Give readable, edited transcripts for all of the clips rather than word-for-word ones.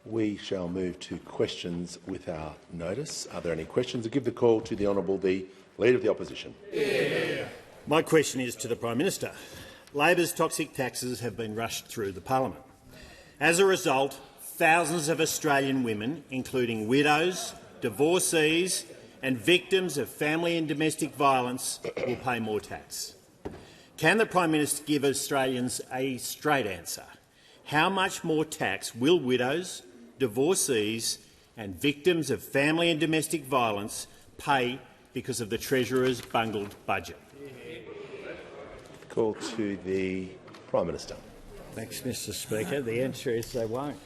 We shall move to questions without notice. Are there any questions? I'll give the call to the Honourable the Leader of the Opposition. Yeah. My question is to the Prime Minister. Labor's toxic taxes have been rushed through the parliament. As a result, thousands of Australian women, including widows, divorcees and victims of family and domestic violence, will pay more tax. Can the Prime Minister give Australians a straight answer? How much more tax will widows, divorcees and victims of family and domestic violence pay because of the Treasurer's bungled budget? Call to the Prime Minister. Thanks, Mr Speaker. The answer is they won't.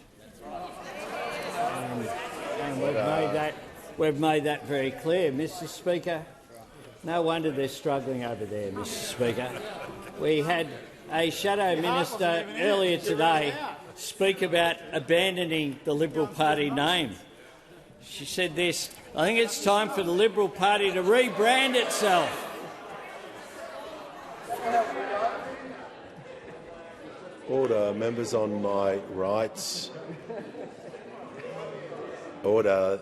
And we've made that very clear, Mr Speaker. No wonder they're struggling over there, Mr Speaker. We had a Shadow Minister earlier today speak about abandoning the Liberal Party name. She said this: "I think it's time for the Liberal Party to rebrand itself." Order. Members on my right. Order.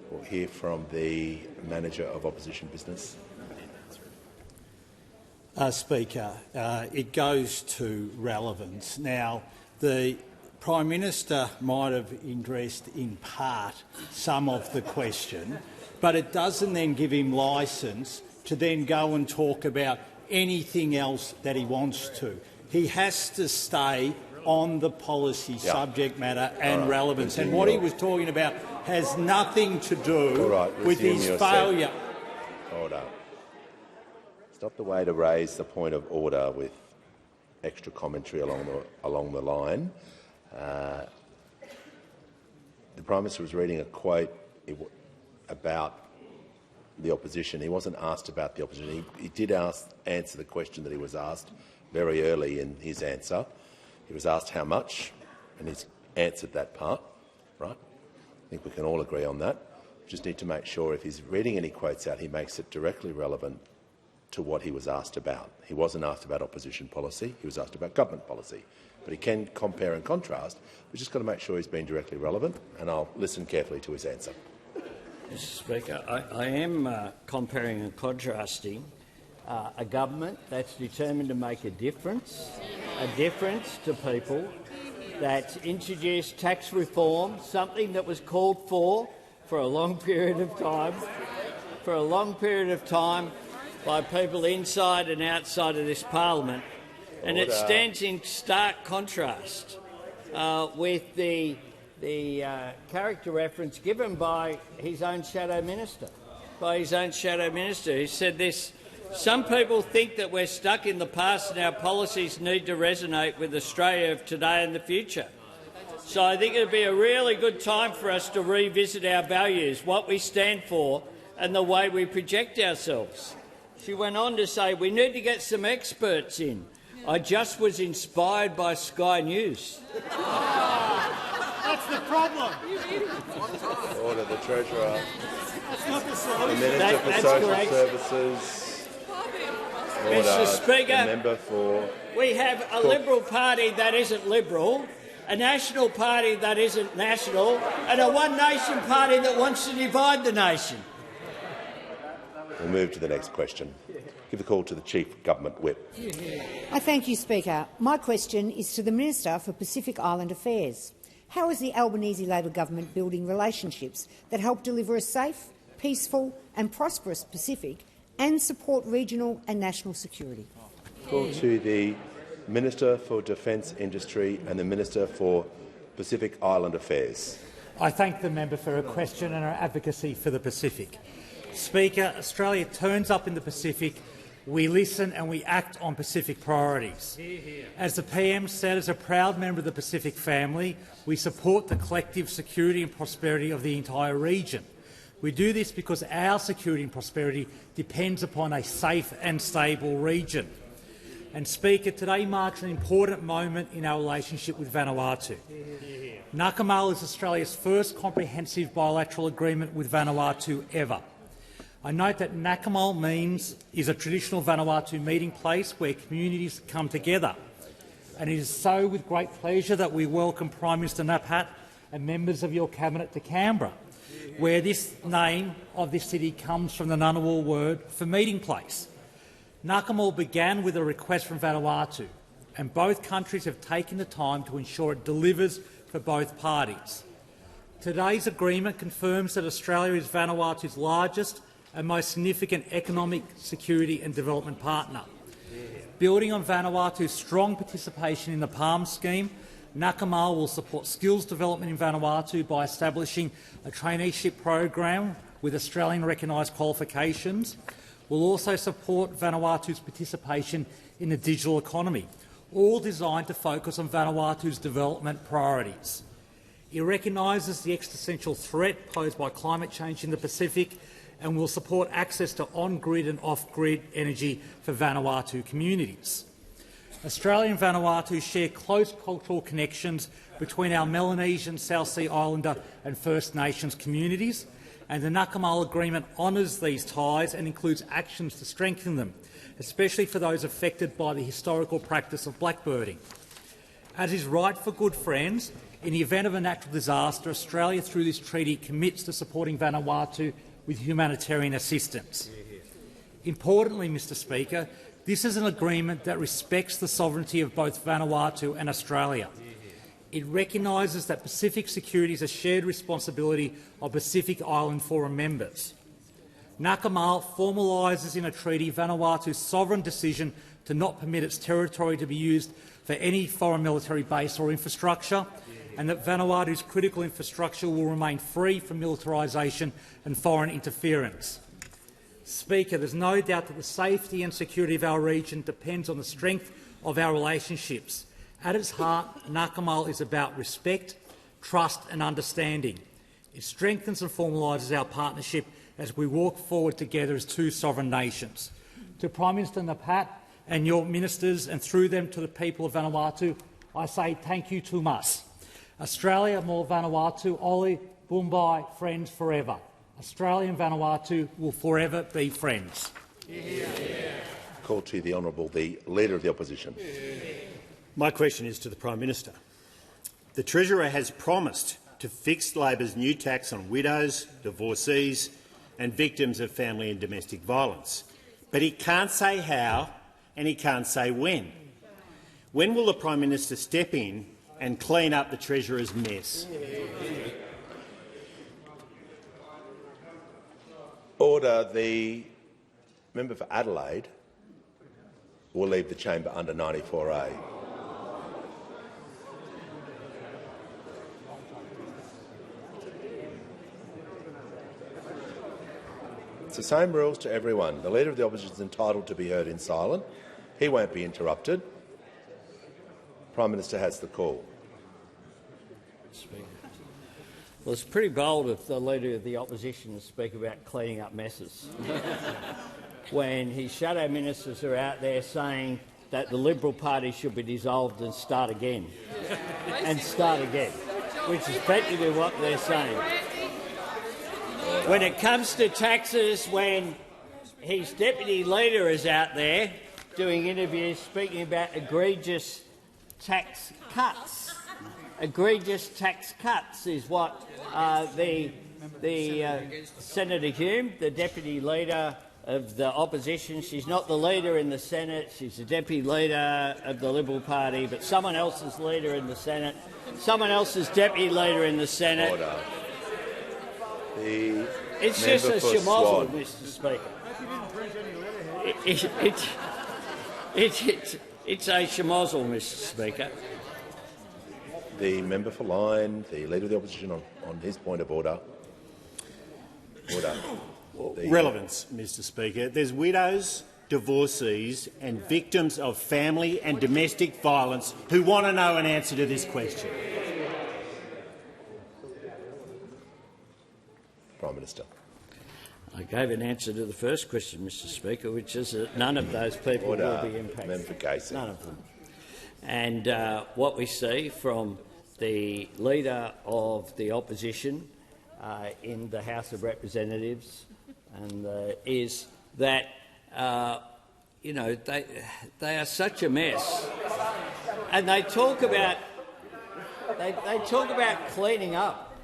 We'll hear from the Manager of Opposition Business. Speaker, it goes to relevance. Now, the Prime Minister might have addressed in part some of the question, but it doesn't then give him licence to then go and talk about anything else that he wants to. He has to stay on the policy subject matter and relevance. And what he was talking about has nothing to do with his failure. Order. It's not the way to raise the point of order with extra commentary along the line. The Prime Minister was reading a quote about the opposition. He wasn't asked about the opposition. He did answer the question that he was asked very early in his answer. He was asked how much, and he's answered that part. Right? I think we can all agree on that. Just need to make sure if he's reading any quotes out, he makes it directly relevant to what he was asked about. He wasn't asked about opposition policy. He was asked about government policy. But he can compare and contrast. We've just got to make sure he's being directly relevant, and I'll listen carefully to his answer. Mr Speaker, I am comparing and contrasting a government that's determined to make a difference to people, that's introduced tax reform, something that was called for a long period of time, by people inside and outside of this parliament, and it stands in stark contrast with the character reference given by his own Shadow Minister. He said this: "Some people think that we're stuck in the past and our policies need to resonate with Australia of today and the future. So I think it would be a really good time for us to revisit our values, what we stand for and the way we project ourselves." She went on to say, "We need to get some experts in. I just was inspired by Sky News." That's the problem. Order. The Treasurer. That's not the solution. The Minister for Social Services. Order. Mr Speaker, the member for we have a Liberal Party that isn't Liberal, a National Party that isn't national, and a One Nation Party that wants to divide the nation. We'll move to the next question. Give the call to the Chief Government Whip. I thank you, Speaker. My question is to the Minister for Pacific Island Affairs. How is the Albanese Labor government building relationships that help deliver a safe, peaceful and prosperous Pacific and support regional and national security? Call to the Minister for Defence Industry and the Minister for Pacific Island Affairs. I thank the member for her question and her advocacy for the Pacific. Speaker, Australia turns up in the Pacific. We listen and we act on Pacific priorities. As the PM said, as a proud member of the Pacific family, we support the collective security and prosperity of the entire region. We do this because our security and prosperity depends upon a safe and stable region. And, Speaker, today marks an important moment in our relationship with Vanuatu. Nakamal is Australia's first comprehensive bilateral agreement with Vanuatu ever. I note that Nakamal is a traditional Vanuatu meeting place where communities come together. and it is so with great pleasure that we welcome Prime Minister Napat and members of your cabinet to Canberra, where this name of this city comes from the Ngunnawal word for meeting place. Ngunnawal began with a request from Vanuatu, and both countries have taken the time to ensure it delivers for both parties. Today's agreement confirms that Australia is Vanuatu's largest and most significant economic, security and development partner. Building on Vanuatu's strong participation in the PALM scheme, Ngunnawal will support skills development in Vanuatu by establishing a traineeship program with Australian recognised qualifications. Will also support Vanuatu's participation in the digital economy, all designed to focus on Vanuatu's development priorities. It recognises the existential threat posed by climate change in the Pacific and will support access to on-grid and off-grid energy for Vanuatu communities. Australia and Vanuatu share close cultural connections between our Melanesian, South Sea Islander and First Nations communities, and the Ngunnawal Agreement honours these ties and includes actions to strengthen them, especially for those affected by the historical practice of blackbirding. As is right for good friends, in the event of a natural disaster, Australia, through this treaty, commits to supporting Vanuatu with humanitarian assistance. Importantly, Mr Speaker, this is an agreement that respects the sovereignty of both Vanuatu and Australia. It recognises that Pacific security is a shared responsibility of Pacific Island Forum members. Ngunnawal formalises in a treaty Vanuatu's sovereign decision to not permit its territory to be used for any foreign military base or infrastructure, and that Vanuatu's critical infrastructure will remain free from militarisation and foreign interference. Speaker, there is no doubt that the safety and security of our region depends on the strength of our relationships. At its heart, Ngunnawal is about respect, trust and understanding. It strengthens and formalises our partnership as we walk forward together as two sovereign nations. To Prime Minister Napat and your ministers, and through them to the people of Vanuatu, I say thank you to us. Australia, more Vanuatu, Oli, Bumbai, friends forever. Australia and Vanuatu will forever be friends. Yeah. Call to the Honourable the Leader of the Opposition. My question is to the Prime Minister. The Treasurer has promised to fix Labor's new tax on widows, divorcees and victims of family and domestic violence, but he can't say how and he can't say when. When will the Prime Minister step in and clean up the Treasurer's mess? Order. The member for Adelaide will leave the chamber under 94A. It's the same rules to everyone. The Leader of the Opposition is entitled to be heard in silence. He won't be interrupted. Prime Minister has the call. Well, it's pretty bold of the Leader of the Opposition to speak about cleaning up messes when his shadow ministers are out there saying that the Liberal Party should be dissolved and start again, which is practically what they're saying. When it comes to taxes, when his deputy leader is out there doing interviews speaking about egregious tax cuts, is what Senator Hume, the deputy leader of the opposition, she's not the leader in the Senate, she's the deputy leader of the Liberal Party, but someone else's leader in the Senate, someone else's deputy leader in the Senate. Order. It's just a schmozzle, Mr Speaker. It's a schmozzle, Mr Speaker. The member for Lyne, the Leader of the Opposition, on his point of order. Relevance, Mr Speaker. There's widows, divorcees and victims of family and domestic violence who want to know an answer to this question. Prime Minister. I gave an answer to the first question, Mr Speaker, which is that none of those people will be impacted. Member for Casey. None of them. And what we see from the Leader of the Opposition in the House of Representatives is that they are such a mess. and they talk about cleaning up,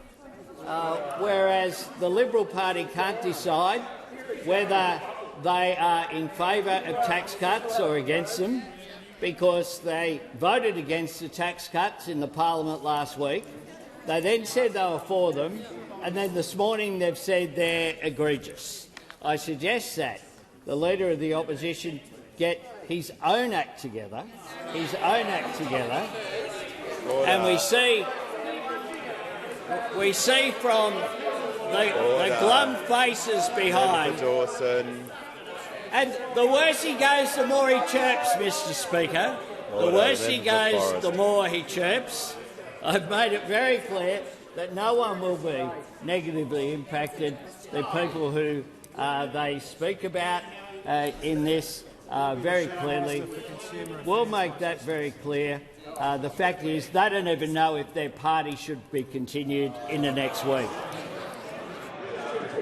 whereas the Liberal Party can't decide whether they are in favour of tax cuts or against them, because they voted against the tax cuts in the Parliament last week. They then said they were for them, and then this morning they've said they're egregious. I suggest that the Leader of the Opposition get his own act together, and we see from the glum faces behind. And the worse he goes, the more he chirps, Mr Speaker. The worse he goes, the more he chirps. I've made it very clear that no one will be negatively impacted. The people who they speak about in this very clearly will make that very clear. The fact is they don't even know if their party should be continued in the next week.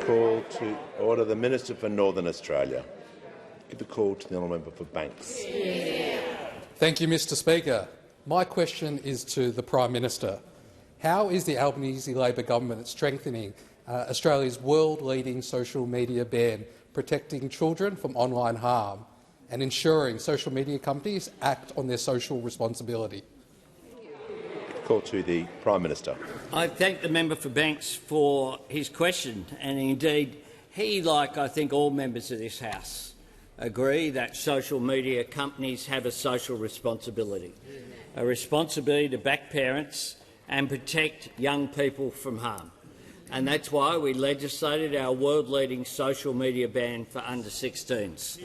Call to order the Minister for Northern Australia. Give the call to the honourable member for Banks. Thank you, Mr Speaker. My question is to the Prime Minister. How is the Albanese Labor government strengthening Australia's world-leading social media ban, protecting children from online harm and ensuring social media companies act on their social responsibility? Call to the Prime Minister. I thank the member for Banks for his question, and indeed he, like I think all members of this House, agree that social media companies have a social responsibility, a responsibility to back parents and protect young people from harm. And that's why we legislated our world-leading social media ban for under-16s.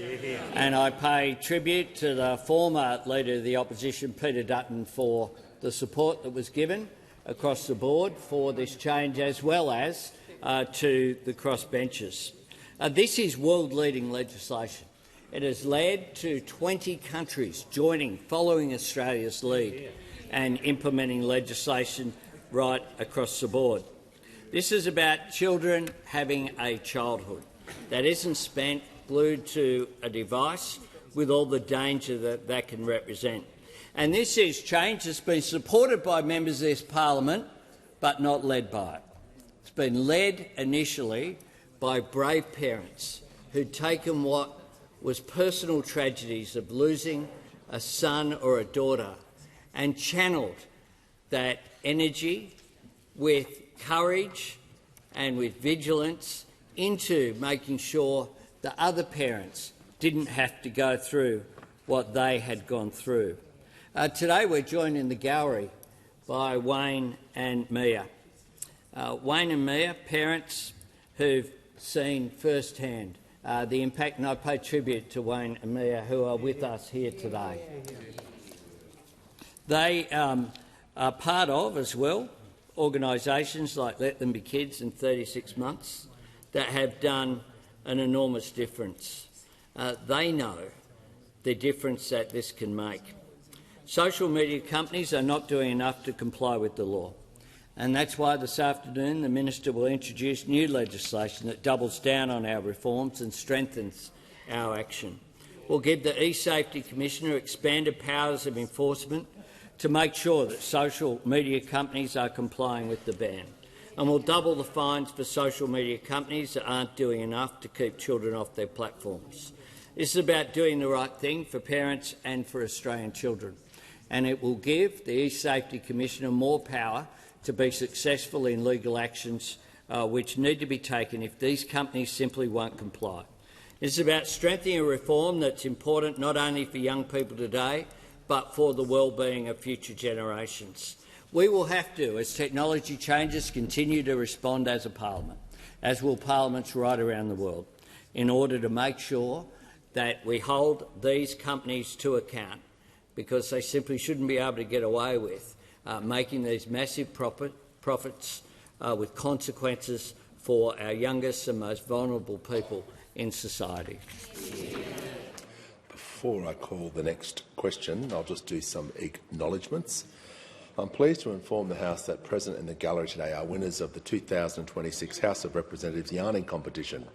And I pay tribute to the former Leader of the Opposition, Peter Dutton, for the support that was given across the board for this change, as well as to the crossbenchers. This is world-leading legislation. It has led to 20 countries following Australia's lead and implementing legislation right across the board. This is about children having a childhood that isn't spent glued to a device with all the danger that that can represent. And this is change that's been supported by members of this parliament but not led by it. It's been led initially by brave parents who'd taken what was personal tragedies of losing a son or a daughter and channelled that energy with courage and with vigilance into making sure the other parents didn't have to go through what they had gone through. Today we're joined in the gallery by Wayne and Mia. Wayne and Mia, parents who've seen firsthand the impact, and I pay tribute to Wayne and Mia, who are with us here today. They are part of, as well, organisations like Let Them Be Kids in 36 Months that have done an enormous difference. They know the difference that this can make. Social media companies are not doing enough to comply with the law, and that's why this afternoon the Minister will introduce new legislation that doubles down on our reforms and strengthens our action. We'll give the eSafety Commissioner expanded powers of enforcement to make sure that social media companies are complying with the ban, and we'll double the fines for social media companies that aren't doing enough to keep children off their platforms. This is about doing the right thing for parents and for Australian children, and it will give the eSafety Commissioner more power to be successful in legal actions which need to be taken if these companies simply won't comply. This is about strengthening a reform that's important not only for young people today but for the well-being of future generations. We will have to, as technology changes, continue to respond as a parliament, as will parliaments right around the world, in order to make sure that we hold these companies to account, because they simply shouldn't be able to get away with making these massive profits with consequences for our youngest and most vulnerable people in society. Before I call the next question, I'll just do some acknowledgements. I'm pleased to inform the House that present in the gallery today are winners of the 2026 House of Representatives Yarning Competition,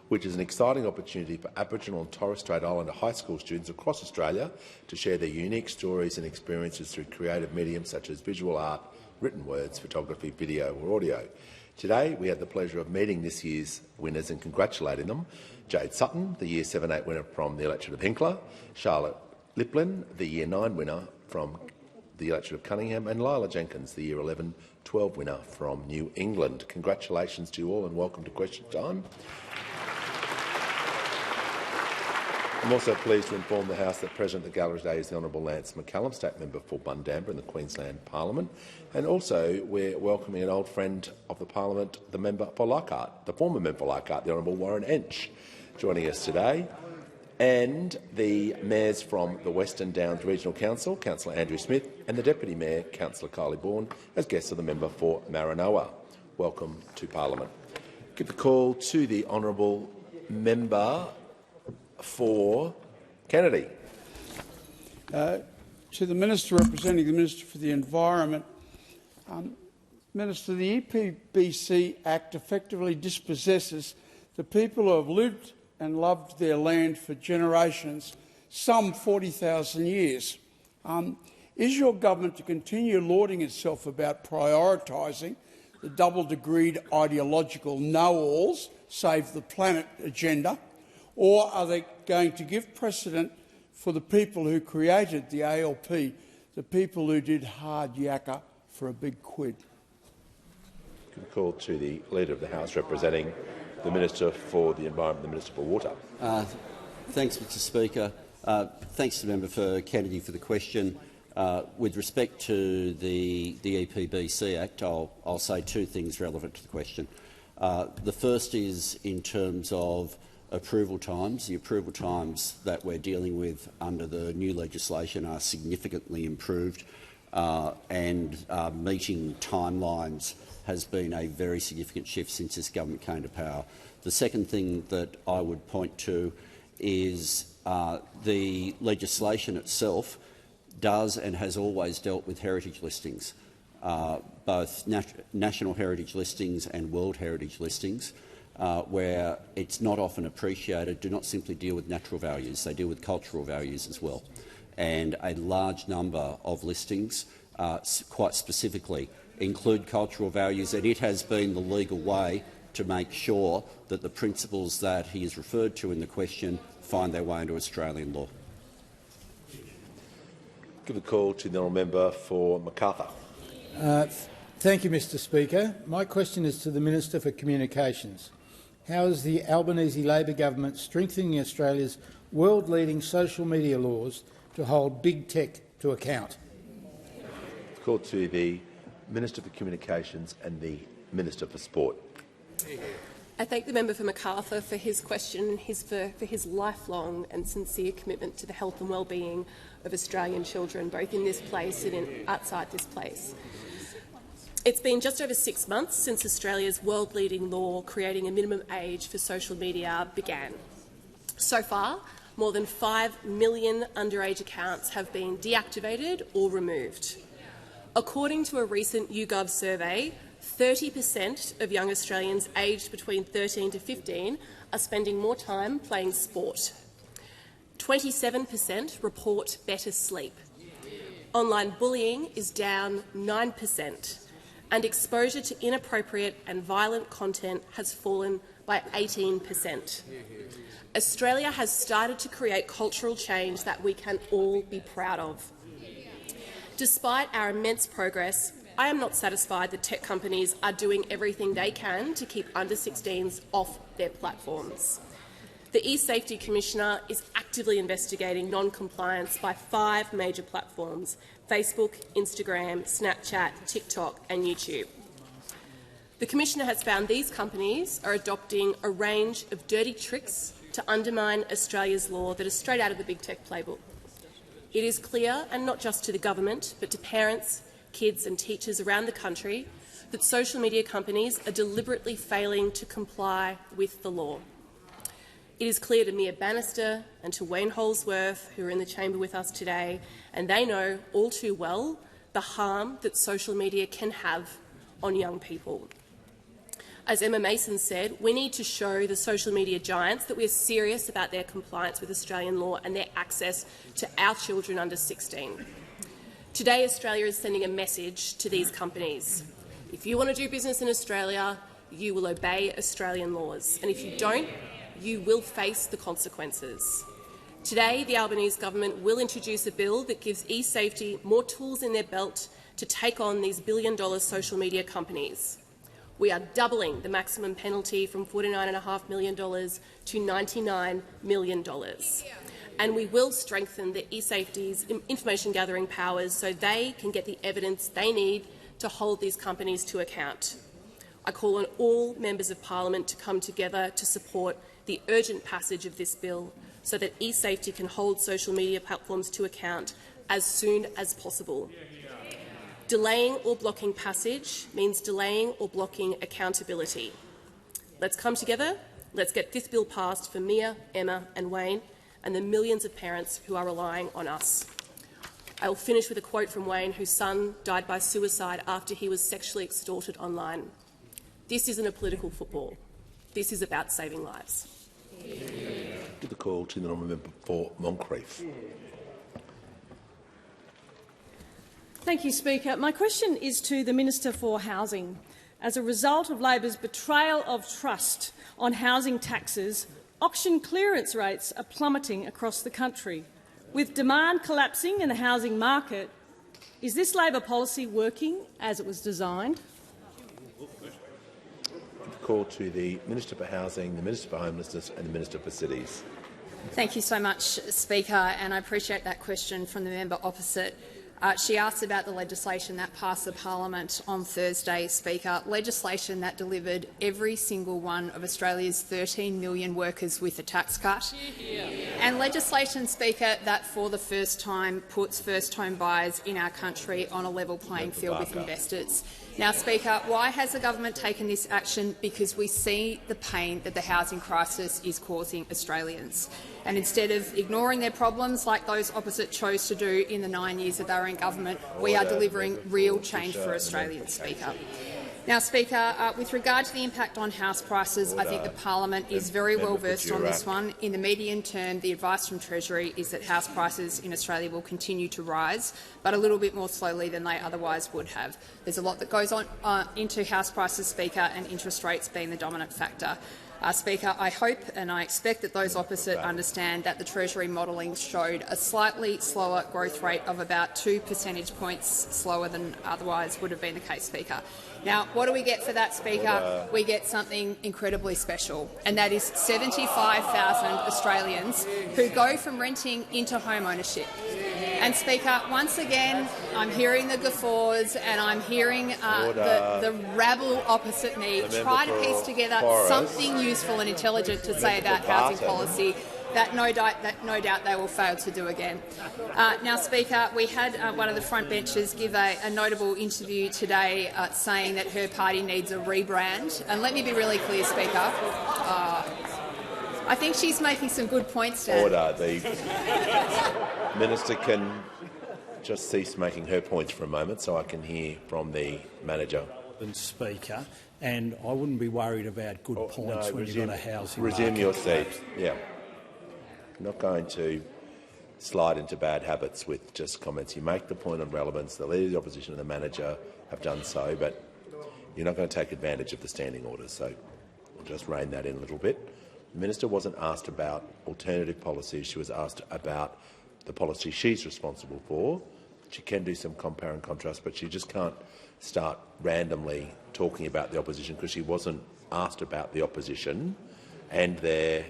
which is an exciting opportunity for Aboriginal and Torres Strait Islander high school students across Australia to share their unique stories and experiences through creative mediums such as visual art, written words, photography, video or audio. Today we had the pleasure of meeting this year's winners and congratulating them. Jade Sutton, the Year 7-8 winner from the electorate of Hinkler, Charlotte Liplin, the Year 9 winner from the electorate of Cunningham, and Lila Jenkins, the Year 11-12 winner from New England. Congratulations to you all and welcome to Question Time. I'm also pleased to inform the House that present at the gallery today is the Honourable Lance McCallum, State Member for Bundamba in the Queensland Parliament. And also we're welcoming an old friend of the Parliament, the member for Leichhardt, the former member for Leichhardt, the Honourable Warren Ench, joining us today. And the mayors from the Western Downs Regional Council, Councillor Andrew Smith, and the Deputy Mayor, Councillor Kylie Bourne, as guests of the member for Maranoa. Welcome to Parliament. Give the call to the Honourable Member for Kennedy. To the Minister representing the Minister for the Environment, Minister, the EPBC Act effectively dispossesses the people who have lived and loved their land for generations, some 40,000 years. Is your government to continue lauding itself about prioritising the double-degreed ideological know-alls, save the planet agenda, or are they going to give precedent for the people who created the ALP, the people who did hard yakka for a big quid? Good call to the Leader of the House representing the Minister for the Environment, the Minister for Water. Thanks, Mr Speaker. Thanks to the member for Kennedy for the question. With respect to the EPBC Act, I'll say two things relevant to the question. The first is in terms of approval times. The approval times that we're dealing with under the new legislation are significantly improved, and meeting timelines has been a very significant shift since this government came to power. The second thing that I would point to is the legislation itself does and has always dealt with heritage listings, both national heritage listings and world heritage listings, where it's not often appreciated, do not simply deal with natural values, they deal with cultural values as well. And a large number of listings, quite specifically, include cultural values, and it has been the legal way to make sure that the principles that he has referred to in the question find their way into Australian law. Give a call to the Honourable Member for Macarthur. Thank you, Mr Speaker. My question is to the Minister for Communications. How is the Albanese Labor government strengthening Australia's world-leading social media laws to hold big tech to account? Call to the Minister for Communications and the Minister for Sport. I thank the member for Macarthur for his question and for his lifelong and sincere commitment to the health and well-being of Australian children, both in this place and outside this place. It's been just over 6 months since Australia's world-leading law creating a minimum age for social media began. So far, more than 5 million underage accounts have been deactivated or removed. According to a recent YouGov survey, 30% of young Australians aged between 13 to 15 are spending more time playing sport. 27% report better sleep. Online bullying is down 9%, and exposure to inappropriate and violent content has fallen by 18%. Australia has started to create cultural change that we can all be proud of. Despite our immense progress, I am not satisfied that tech companies are doing everything they can to keep under-16s off their platforms. The E-Safety Commissioner is actively investigating non-compliance by 5 major platforms: Facebook, Instagram, Snapchat, TikTok and YouTube. The Commissioner has found these companies are adopting a range of dirty tricks to undermine Australia's law that is straight out of the big tech playbook. It is clear, and not just to the government, but to parents, kids and teachers around the country, that social media companies are deliberately failing to comply with the law. It is clear to Mia Bannister and to Wayne Holsworth, who are in the chamber with us today, and they know all too well the harm that social media can have on young people. As Emma Mason said, we need to show the social media giants that we are serious about their compliance with Australian law and their access to our children under 16. Today, Australia is sending a message to these companies. If you want to do business in Australia, you will obey Australian laws, and if you don't, you will face the consequences. Today, the Albanese government will introduce a bill that gives eSafety more tools in their belt to take on these billion-dollar social media companies. We are doubling the maximum penalty from $49.5 million to $99 million. And we will strengthen the eSafety's information-gathering powers so they can get the evidence they need to hold these companies to account. I call on all members of parliament to come together to support the urgent passage of this bill so that eSafety can hold social media platforms to account as soon as possible. Delaying or blocking passage means delaying or blocking accountability. Let's come together. Let's get this bill passed for Mia, Emma and Wayne and the millions of parents who are relying on us. I will finish with a quote from Wayne, whose son died by suicide after he was sexually extorted online. This isn't a political football. This is about saving lives. Give the call to the honourable member for Moncrieff. Thank you, Speaker. My question is to the Minister for Housing. As a result of Labor's betrayal of trust on housing taxes, auction clearance rates are plummeting across the country. With demand collapsing in the housing market, is this Labor policy working as it was designed? Call to the Minister for Housing, the Minister for Homelessness and the Minister for Cities. Thank you so much, Speaker, and I appreciate that question from the member opposite. She asked about the legislation that passed the parliament on Thursday, Speaker, legislation that delivered every single one of Australia's 13 million workers with a tax cut, and legislation, Speaker, that for the first time puts first-home buyers in our country on a level playing field with investors. Now, Speaker, why has the government taken this action? Because we see the pain that the housing crisis is causing Australians. And instead of ignoring their problems like those opposite chose to do in the 9 years that they were in government, we are delivering real change for Australians, Speaker. Now, Speaker, with regard to the impact on house prices, I think the parliament is very well versed on this one. In the medium term, the advice from Treasury is that house prices in Australia will continue to rise, but a little bit more slowly than they otherwise would have. There's a lot that goes on into house prices, Speaker, and interest rates being the dominant factor. Speaker, I hope and I expect that those opposite understand that the Treasury modelling showed a slightly slower growth rate of about 2 percentage points slower than otherwise would have been the case, Speaker. Now, what do we get for that, Speaker? We get something incredibly special, and that is 75,000 Australians who go from renting into home ownership. And, Speaker, once again, I'm hearing the guffaws and I'm hearing the rabble opposite me try to piece together something useful and intelligent to say about housing policy that no doubt they will fail to do again. Now, Speaker, we had one of the front benchers give a notable interview today saying that her party needs a rebrand. And let me be really clear, Speaker. I think she's making some good points, Dan. Order. The Minister can just cease making her points for a moment so I can hear from the manager. Speaker, and I wouldn't be worried about good points when you've got a housing Resume market. your seat. Yeah. I'm not going to slide into bad habits with just comments. You make the point on relevance. The Leader of the Opposition and the manager have done so, but you're not going to take advantage of the standing orders, so we'll just rein that in a little bit. The Minister wasn't asked about alternative policies. She was asked about the policy she's responsible for. She can do some compare and contrast, but she just can't start randomly talking about the opposition because she wasn't asked about the opposition and their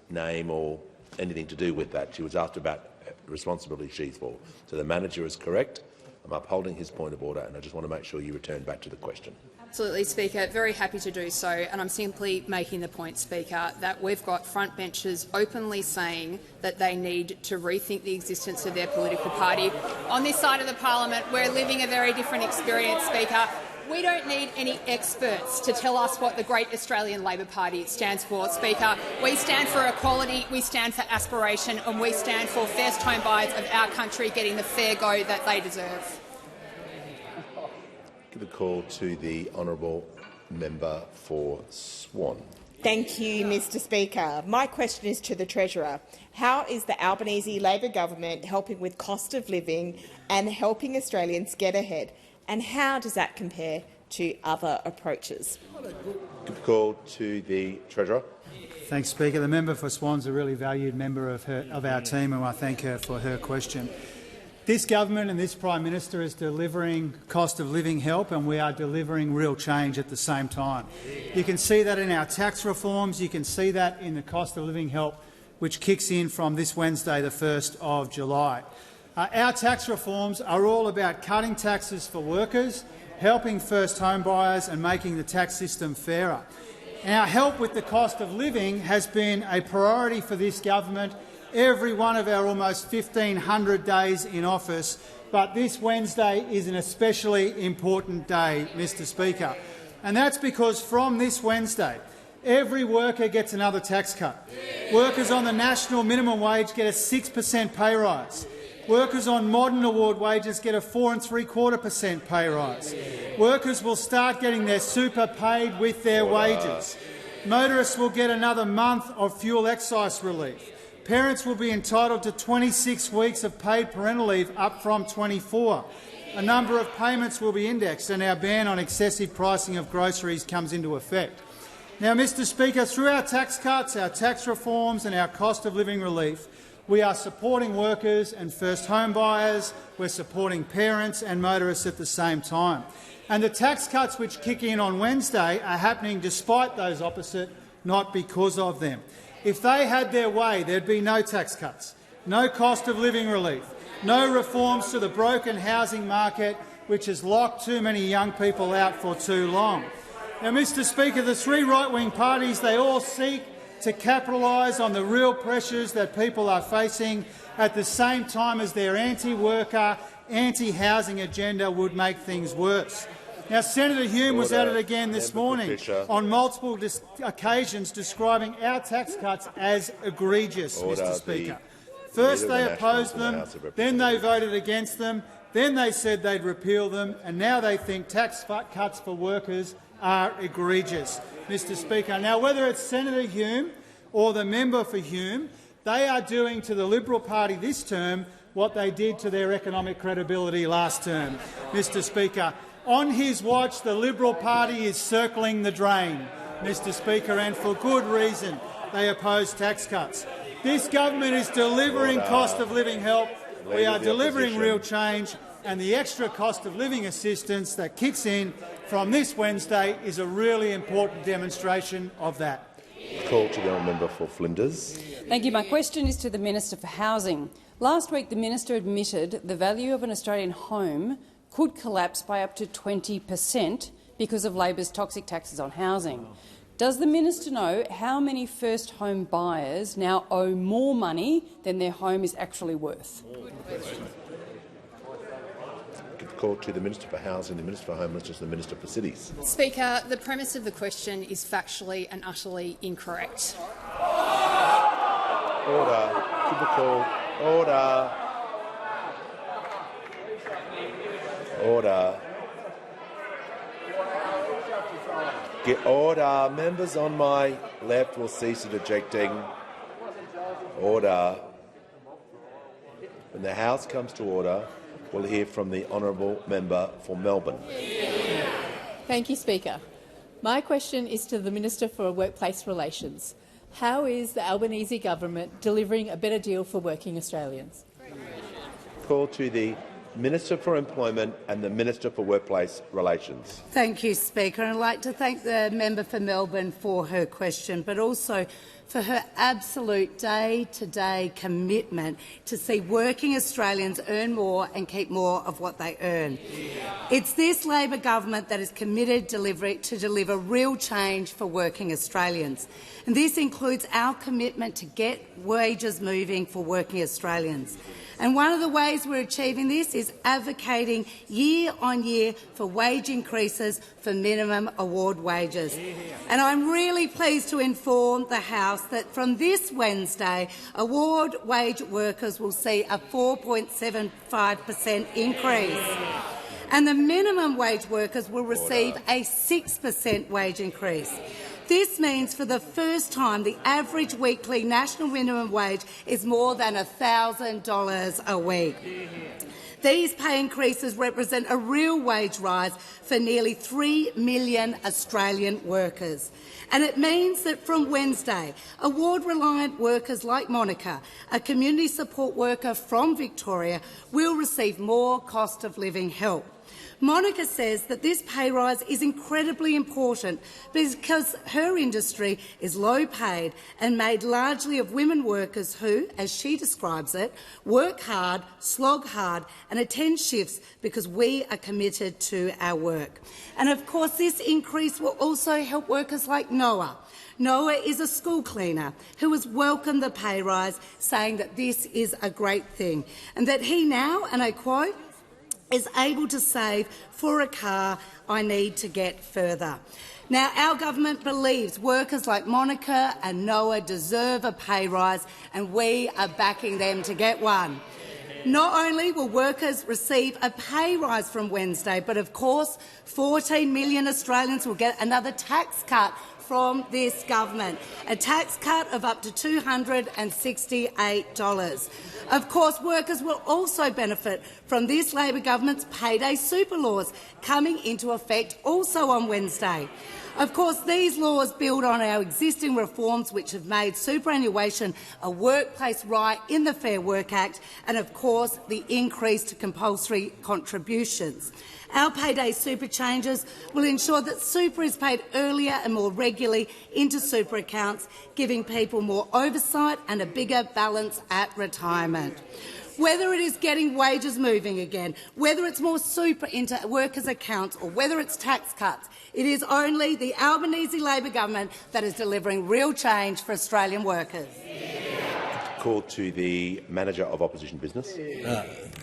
name or anything to do with that. She was asked about responsibility she's for. So the manager is correct. I'm upholding his point of order, and I just want to make sure you return back to the question. Absolutely, Speaker. Very happy to do so. And I'm simply making the point, Speaker, that we've got front benchers openly saying that they need to rethink the existence of their political party. On this side of the parliament, we're living a very different experience, Speaker. We don't need any experts to tell us what the great Australian Labor Party stands for, Speaker. We stand for equality, we stand for aspiration, and we stand for first home buyers of our country getting the fair go that they deserve. Give the call to the honourable member for Swan. Thank you, Mr Speaker. My question is to the Treasurer. How is the Albanese Labor government helping with cost of living and helping Australians get ahead? And how does that compare to other approaches? Give the call to the Treasurer. Thanks, Speaker. The member for Swan's a really valued member of our team, and I thank her for her question. This government and this Prime Minister is delivering cost of living help, and we are delivering real change at the same time. You can see that in our tax reforms. You can see that in the cost of living help, which kicks in from this Wednesday, the 1st of July. Our tax reforms are all about cutting taxes for workers, helping first home buyers and making the tax system fairer. Our help with the cost of living has been a priority for this government every one of our almost 1,500 days in office, but this Wednesday is an especially important day, Mr Speaker. And that's because from this Wednesday, every worker gets another tax cut. Workers on the national minimum wage get a 6% pay rise. Workers on modern award wages get a 4.75% pay rise. Workers will start getting their super paid with their wages. Motorists will get another month of fuel excise relief. Parents will be entitled to 26 weeks of paid parental leave, up from 24. A number of payments will be indexed, and our ban on excessive pricing of groceries comes into effect. Now, Mr Speaker, through our tax cuts, our tax reforms and our cost of living relief, we are supporting workers and first home buyers, we're supporting parents and motorists at the same time. And the tax cuts which kick in on Wednesday are happening despite those opposite, not because of them. If they had their way, there'd be no tax cuts, no cost of living relief, no reforms to the broken housing market, which has locked too many young people out for too long. Now, Mr Speaker, the three right-wing parties, they all seek to capitalise on the real pressures that people are facing at the same time as their anti-worker, anti-housing agenda would make things worse. Now, Senator Hume was at it again this morning on multiple occasions describing our tax cuts as egregious, Mr Speaker. First they opposed them, then they voted against them, then they said they'd repeal them, and now they think tax cuts for workers are egregious, Mr Speaker. Now, whether it's Senator Hume or the member for Hume, they are doing to the Liberal Party this term what they did to their economic credibility last term, Mr Speaker. On his watch, the Liberal Party is circling the drain, Mr Speaker, and for good reason. They oppose tax cuts. This government is delivering cost of living help. We are delivering real change, and the extra cost of living assistance that kicks in from this Wednesday is a really important demonstration of that. Call to the honourable member for Flinders. Thank you. My question is to the Minister for Housing. Last week, the minister admitted the value of an Australian home could collapse by up to 20% because of Labor's toxic taxes on housing. Does the minister know how many first home buyers now owe more money than their home is actually worth? Give the call to the Minister for Housing, the Minister for Homelessness and the Minister for Cities. Speaker, the premise of the question is factually and utterly incorrect. Order. Give the call. Order. Order. Get order. Members on my left will cease interjecting. Order. When the House comes to order, we'll hear from the honourable member for Melbourne. Thank you, Speaker. My question is to the Minister for Workplace Relations. How is the Albanese government delivering a better deal for working Australians? Call to the Minister for Employment and the Minister for Workplace Relations. Thank you, Speaker. I'd like to thank the member for Melbourne for her question, but also for her absolute day-to-day commitment to see working Australians earn more and keep more of what they earn. It's this Labor government that is committed to deliver real change for working Australians. And this includes our commitment to get wages moving for working Australians. And one of the ways we're achieving this is advocating year on year for wage increases for minimum award wages. And I'm really pleased to inform the House that from this Wednesday, award wage workers will see a 4.75% increase. and the minimum wage workers will receive a 6% wage increase. This means for the first time the average weekly national minimum wage is more than $1,000 a week. These pay increases represent a real wage rise for nearly 3 million Australian workers. And it means that from Wednesday, award-reliant workers like Monica, a community support worker from Victoria, will receive more cost-of-living help. Monica says that this pay rise is incredibly important because her industry is low-paid and made largely of women workers who, as she describes it, work hard, slog hard and attend shifts because we are committed to our work. And of course this increase will also help workers like Noah. Noah is a school cleaner who has welcomed the pay rise, saying that this is a great thing and that he now, and I quote, is able to save for a car I need to get further. Now, our government believes workers like Monica and Noah deserve a pay rise, and we are backing them to get one. Not only will workers receive a pay rise from Wednesday, but of course 14 million Australians will get another tax cut from this government, a tax cut of up to $268. Of course, workers will also benefit from this Labor government's payday super laws coming into effect also on Wednesday. Of course, these laws build on our existing reforms which have made superannuation a workplace right in the Fair Work Act and, of course, the increase to compulsory contributions. Our payday super changes will ensure that super is paid earlier and more regularly into super accounts, giving people more oversight and a bigger balance at retirement. Whether it is getting wages moving again, whether it's more super into workers' accounts or whether it's tax cuts, it is only the Albanese Labor government that is delivering real change for Australian workers. Call to the Manager of Opposition Business.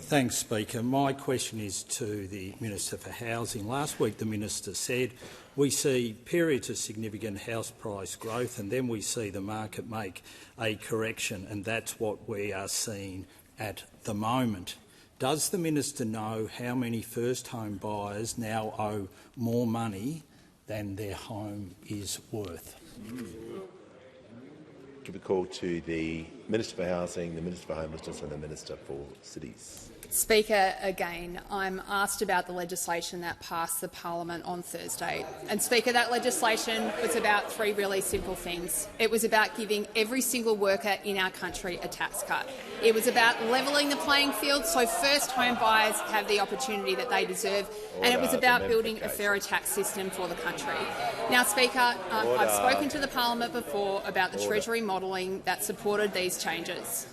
Thanks, Speaker. My question is to the Minister for Housing. Last week the Minister said we see periods of significant house price growth and then we see the market make a correction, and that's what we are seeing at the moment. Does the Minister know how many first-home buyers now owe more money than their home is worth? Give a call to the Minister for Housing, the Minister for Homelessness and the Minister for Cities. Speaker, again, I'm asked about the legislation that passed the parliament on Thursday. And, Speaker, that legislation was about three really simple things. It was about giving every single worker in our country a tax cut. It was about levelling the playing field so first-home buyers have the opportunity that they deserve. And it was about building a fairer tax system for the country. Now, Speaker, I've spoken to the parliament before about the Treasury modelling that supported these changes.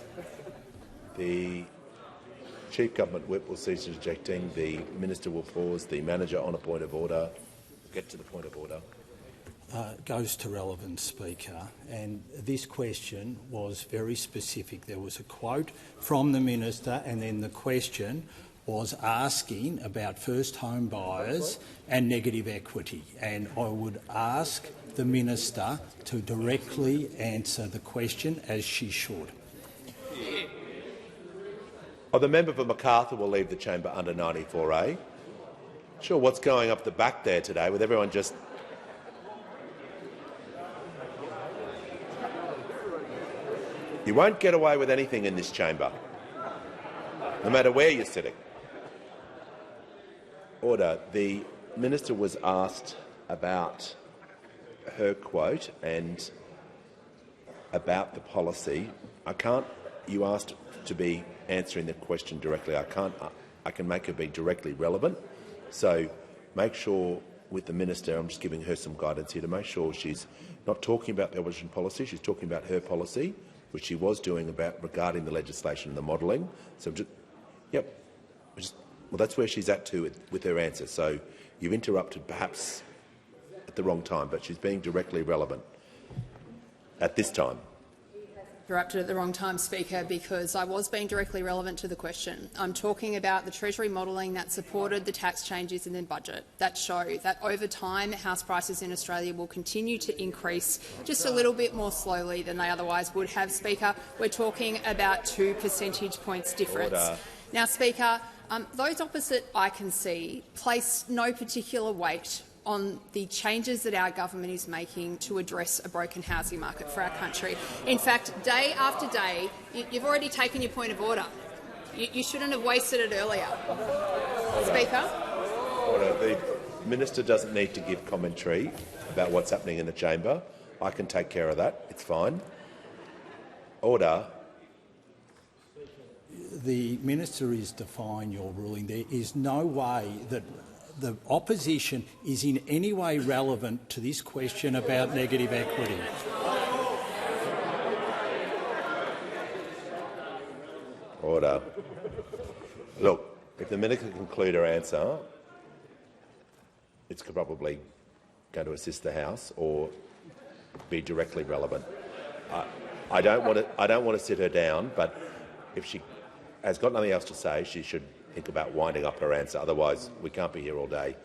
The Chief Government Whip will cease interjecting. The Minister will pause. The Manager on a point of order. Get to the point of order. Goes to relevance, Speaker, and this question was very specific. There was a quote from the Minister and then the question was asking about first-home buyers and negative equity, and I would ask the Minister to directly answer the question as she should. Oh, the member for Macarthur will leave the chamber under 94A. Sure, what's going up the back there today with everyone just... You won't get away with anything in this chamber, no matter where you're sitting. Order. The Minister was asked about her quote and about the policy. You asked to be answering the question directly. I can make her be directly relevant. So make sure with the Minister, I'm just giving her some guidance here, to make sure she's not talking about the opposition policy, she's talking about her policy, which she was doing regarding the legislation and the modelling. So, well, that's where she's at too with her answer. So you've interrupted perhaps at the wrong time, but she's being directly relevant at this time. Interrupted at the wrong time, Speaker, because I was being directly relevant to the question. I'm talking about the Treasury modelling that supported the tax changes in the budget that show that over time house prices in Australia will continue to increase just a little bit more slowly than they otherwise would have, Speaker. We're talking about 2 percentage points difference. Order. Now, Speaker, Those opposite, I can see, place no particular weight on the changes that our government is making to address a broken housing market for our country. In fact, day after day, you've already taken your point of order. You shouldn't have wasted it earlier. Speaker? Order. The Minister doesn't need to give commentary about what's happening in the chamber. I can take care of that. It's fine. Order. The Minister is defying your ruling. There is no way that the opposition is in any way relevant to this question about negative equity. Order. Look, if the Minister can conclude her answer, it's probably going to assist the House or be directly relevant. I don't want to sit her down, but if she has got nothing else to say, she should think about winding up her answer. Otherwise, we can't be here all day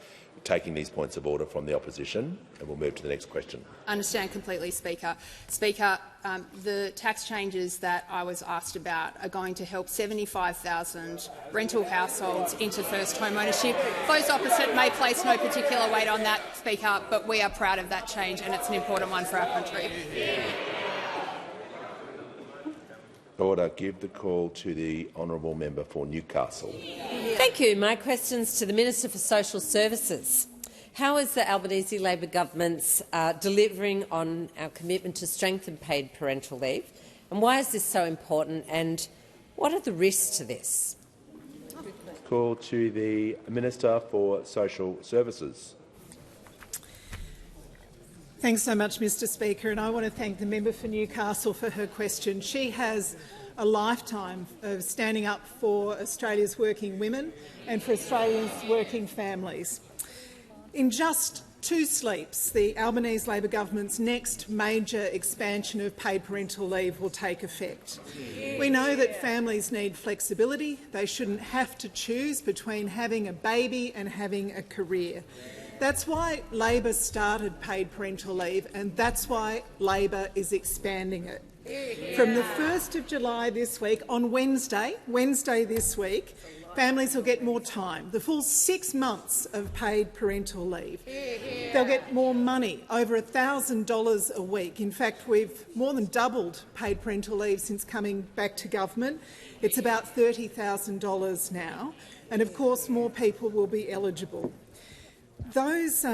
taking these points of order from the opposition, and we'll move to the next question. I understand completely, Speaker. Speaker, the tax changes that I was asked about are going to help 75,000 rental households into first home ownership. Those opposite may place no particular weight on that, Speaker, but we are proud of that change, and it's an important one for our country. Order. Give the call to the honourable member for Newcastle. Thank you. My question is to the Minister for Social Services. How is the Albanese Labor government delivering on our commitment to strengthen paid parental leave? And why is this so important? And what are the risks to this? Call to the Minister for Social Services. Thanks so much, Mr Speaker, and I want to thank the member for Newcastle for her question. She has a lifetime of standing up for Australia's working women and for Australia's working families. In just 2 sleeps, the Albanese Labor government's next major expansion of paid parental leave will take effect. We know that families need flexibility. They shouldn't have to choose between having a baby and having a career. That's why Labor started paid parental leave, and that's why Labor is expanding it. From the 1st of July this week, on Wednesday this week, families will get more time, the full 6 months of paid parental leave. They'll get more money, over $1,000 a week. In fact, we've more than doubled paid parental leave since coming back to government. It's about $30,000 now, and of course more people will be eligible. Those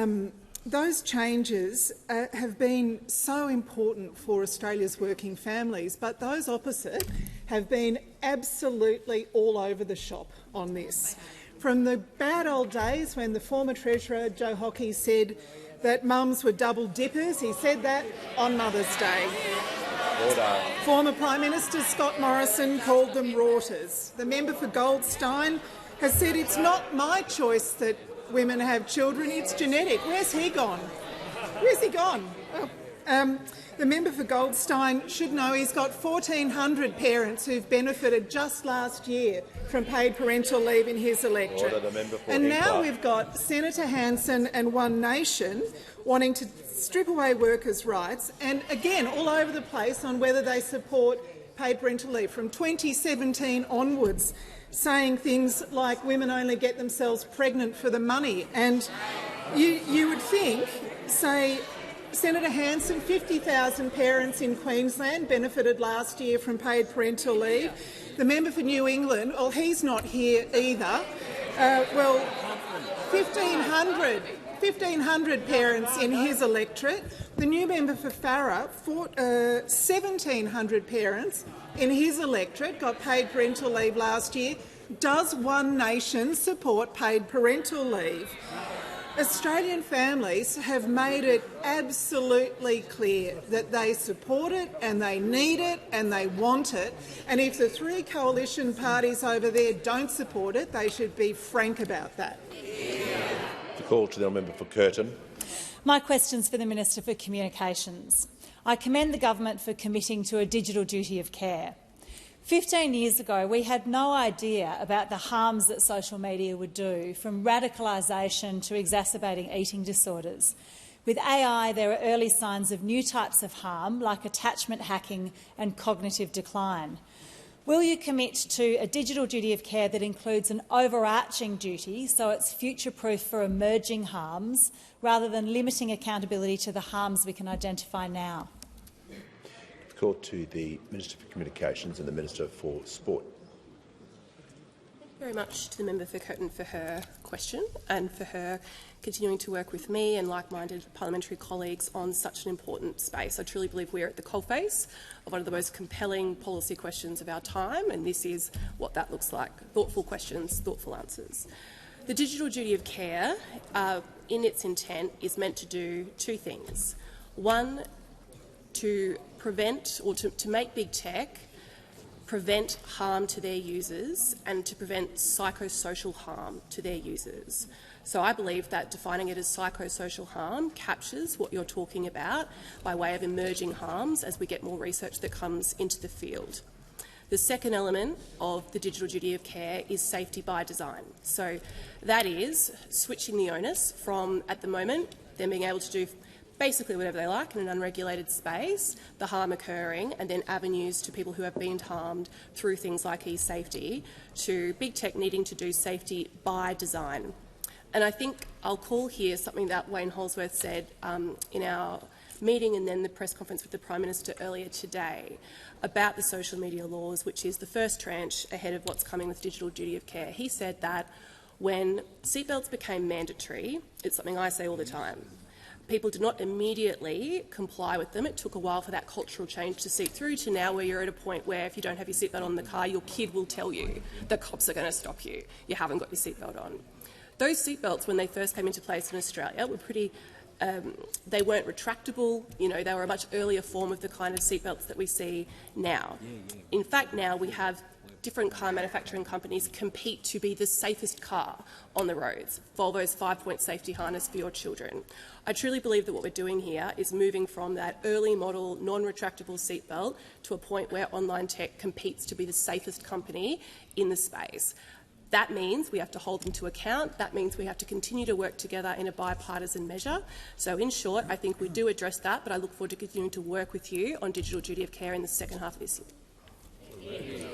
changes have been so important for Australia's working families, but those opposite have been absolutely all over the shop on this. From the bad old days when the former Treasurer, Joe Hockey, said that mums were double dippers, he said that on Mother's Day. Order. Former Prime Minister Scott Morrison called them rorters. The member for Goldstein has said it's not my choice that women have children, it's genetic. Where's he gone? Where's he gone? Oh. The member for Goldstein should know he's got 1,400 parents who've benefited just last year from paid parental leave in his electorate. And now we've got Senator Hanson and One Nation wanting to strip away workers' rights, and again all over the place on whether they support paid parental leave from 2017 onwards, saying things like women only get themselves pregnant for the money. And you would think, say, Senator Hanson, 50,000 parents in Queensland benefited last year from paid parental leave. The member for New England, well, he's not here either. 1,500 parents in his electorate. The new member for Farrer, 1,700 parents in his electorate got paid parental leave last year. Does One Nation support paid parental leave? Australian families have made it absolutely clear that they support it and they need it and they want it, and if the 3 coalition parties over there don't support it, they should be frank about that. The call to the member for Curtin. My question's for the Minister for Communications. I commend the government for committing to a digital duty of care. 15 years ago, we had no idea about the harms that social media would do, from radicalisation to exacerbating eating disorders. With AI, there are early signs of new types of harm, like attachment hacking and cognitive decline. Will you commit to a digital duty of care that includes an overarching duty, so it's future-proof for emerging harms, rather than limiting accountability to the harms we can identify now? Call to the Minister for Communications and the Minister for Sport. Thank you very much to the member for Curtin for her question and for her continuing to work with me and like-minded parliamentary colleagues on such an important space. I truly believe we're at the coalface of one of the most compelling policy questions of our time, and this is what that looks like. Thoughtful questions, thoughtful answers. The digital duty of care, in its intent, is meant to do two things. One, to prevent or to make big tech prevent harm to their users and to prevent psychosocial harm to their users. So I believe that defining it as psychosocial harm captures what you're talking about by way of emerging harms as we get more research that comes into the field. The second element of the digital duty of care is safety by design. So that is switching the onus from, at the moment, them being able to do basically whatever they like in an unregulated space, the harm occurring, and then avenues to people who have been harmed through things like e-safety, to big tech needing to do safety by design. And I think I'll call here something that Wayne Holsworth said in our meeting and then the press conference with the Prime Minister earlier today about the social media laws, which is the first tranche ahead of what's coming with digital duty of care. He said that when seatbelts became mandatory, it's something I say all the time, people did not immediately comply with them. It took a while for that cultural change to seep through to now where you're at a point where if you don't have your seatbelt on in the car, your kid will tell you the cops are going to stop you. You haven't got your seatbelt on. Those seatbelts, when they first came into place in Australia, were pretty they weren't retractable. You know, they were a much earlier form of the kind of seatbelts that we see now. In fact, now we have different car manufacturing companies compete to be the safest car on the roads. Volvo's 5-point safety harness for your children. I truly believe that what we're doing here is moving from that early model non-retractable seatbelt to a point where online tech competes to be the safest company in the space. That means we have to hold them to account. That means we have to continue to work together in a bipartisan measure. So in short, I think we do address that, but I look forward to continuing to work with you on digital duty of care in the second half of this year.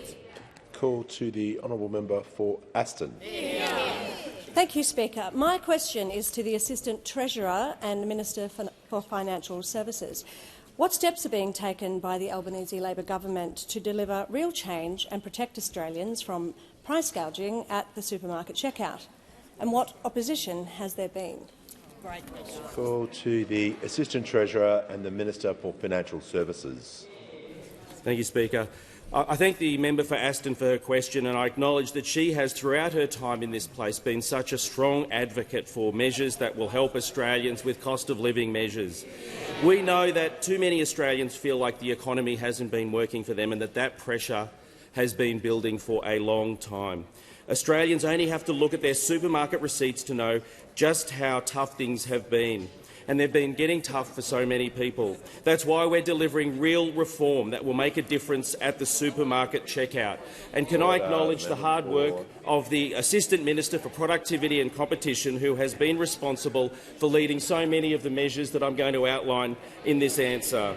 Call to the honourable member for Aston. Thank you, Speaker. My question is to the Assistant Treasurer and Minister for Financial Services. What steps are being taken by the Albanese Labor government to deliver real change and protect Australians from price gouging at the supermarket checkout? And what opposition has there been? Great question. Call to the Assistant Treasurer and the Minister for Financial Services. Thank you, Speaker. I thank the member for Aston for her question, and I acknowledge that she has, throughout her time in this place, been such a strong advocate for measures that will help Australians with cost-of-living measures. We know that too many Australians feel like the economy hasn't been working for them and that pressure has been building for a long time. Australians only have to look at their supermarket receipts to know just how tough things have been. And they've been getting tough for so many people. That's why we're delivering real reform that will make a difference at the supermarket checkout. And can I acknowledge the hard work of the Assistant Minister for Productivity and Competition, who has been responsible for leading so many of the measures that I'm going to outline in this answer.